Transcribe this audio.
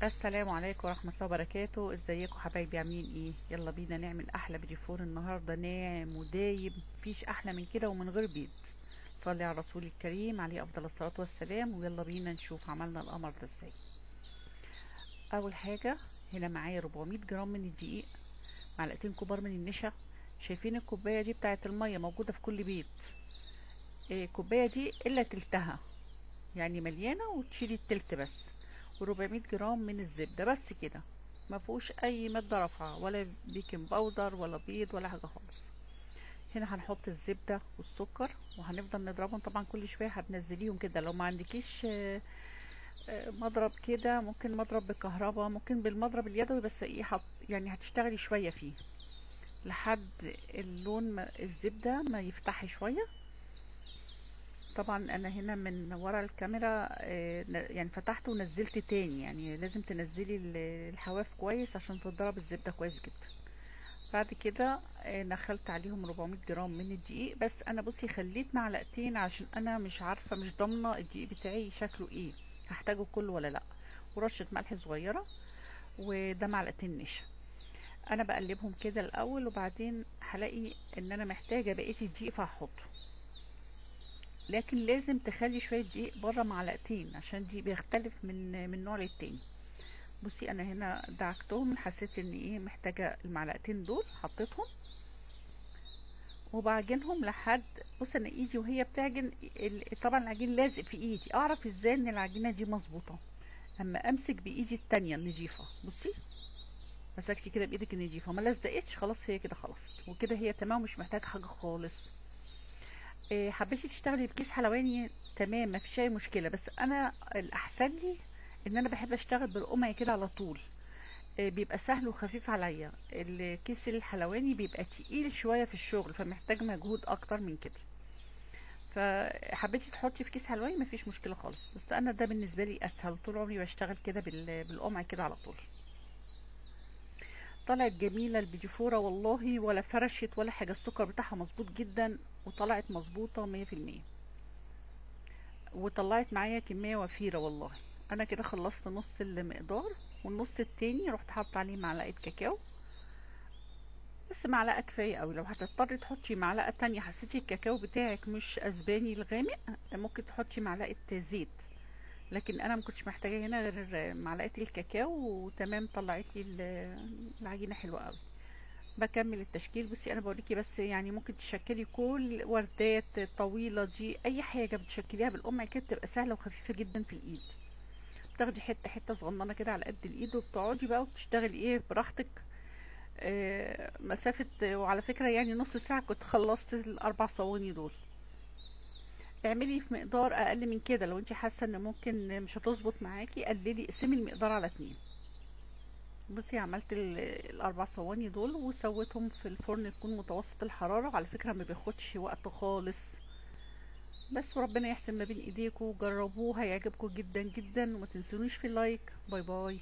السلام عليكم ورحمة الله وبركاته. ازيكم حبايبي؟ عاملين ايه؟ يلا بينا نعمل احلى بيديفور النهاردة، ناعم ودايب، مفيش احلى من كده ومن غير بيض. صلي على الرسول الكريم عليه افضل الصلاة والسلام، ويلا بينا نشوف عملنا القمر ده ازاي. اول حاجة، هنا معايا 400 جرام من الدقيق، معلقتين كبار من النشا. شايفين الكوباية دي بتاعت المية موجودة في كل بيت؟ الكوباية دي الا تلتها، يعني مليانة وتشيلي التلت بس. و400 جرام من الزبدة بس كده، ما فيهوش اي مادة رافعة ولا بيكنج باودر ولا بيض ولا حاجة خالص. هنا هنحط الزبدة والسكر وهنفضل نضربهم. طبعا كل شوية هتنزليهم كده، لو ما عندكيش مضرب كده، ممكن مضرب بالكهرباء، ممكن بالمضرب اليدوي، بس ايه يعني هتشتغلي شوية فيه لحد اللون ما الزبدة ما يفتح شوية. طبعا انا هنا من ورا الكاميرا يعني فتحت ونزلت تاني، يعني لازم تنزلي الحواف كويس عشان تضرب الزبدة كويس جدا. بعد كده نخلت عليهم 400 جرام من الدقيق، بس انا بصي خليت معلقتين عشان انا مش عارفة، مش ضامنة الدقيق بتاعي شكله ايه، هحتاجه كله ولا لا. ورشة ملح صغيرة، وده معلقتين نشا. انا بقلبهم كده الاول، وبعدين هلاقي ان انا محتاجة بقية الدقيق فهحطه. لكن لازم تخلي شوية دقيق بره معلقتين، عشان دي بيختلف من نوع للتاني. بصي انا هنا دعكتهم، حسيت ان ايه محتاجة المعلقتين دول، حطيتهم وبعجنهم لحد. بص انا ايدي وهي بتعجن طبعا العجين لازق في ايدي، اعرف ازاي ان العجينة دي مظبوطة؟ اما امسك بايدي التانية النضيفة، بصي مسكتي كده بايدك النضيفة ما لزقتش، خلاص هي كده خلصت، وكده هي تمام، مش محتاجة حاجة خالص. حبيتي تشتغلي بكيس حلواني تمام، مفيش اي مشكله، بس انا الاحسن لي ان انا بحب اشتغل بالقمع كده على طول. بيبقى سهل وخفيف عليا. الكيس الحلواني بيبقى تقيل شويه في الشغل، فمحتاج مجهود اكتر من كده. فحبيتي تحطي في كيس حلواني مفيش مشكله خالص، بس انا ده بالنسبه لي اسهل، طول عمري بشتغل كده بالقمع كده على طول. طلعت جميله البيديفوره والله، ولا فرشت ولا حاجه، السكر بتاعها مظبوط جدا، وطلعت مظبوطه 100%. وطلعت معايا كمية وفيرة والله. انا كده خلصت نص المقدار، والنص التاني رحت حاطه عليه معلقة كاكاو. بس معلقة كفاية قوي، لو هتضطري تحطي معلقة تانية حسيتي الكاكاو بتاعك مش اسباني الغامق، ممكن تحطي معلقة زيت. لكن انا مكنتش محتاجة هنا غير معلقة الكاكاو، وتمام طلعت لي العجينة حلوة قوي. بكمل التشكيل. بصي انا بوريكي بس، يعني ممكن تشكلي كل وردات طويلة دي، اي حاجة بتشكليها بالقمع كده تبقى سهلة وخفيفة جدا في الايد. بتاخدي حته حته صغننه كده على قد الايد، وبتقعدي بقى وبتشتغلي ايه براحتك. مسافه، وعلى فكره يعني نص ساعه كنت خلصت الاربع صواني دول. اعملي في مقدار اقل من كده، لو انت حاسه ان ممكن مش هتظبط معاكي قللي، اقسمي المقدار على 2. بصي عملت الاربع صواني دول وسويتهم في الفرن، يكون متوسط الحراره، على فكره ما بياخدش وقت خالص. بس وربنا يحسن ما بين ايديكم، جربوه هيعجبكم جدا جدا، وما تنسونيش في اللايك. باي باي.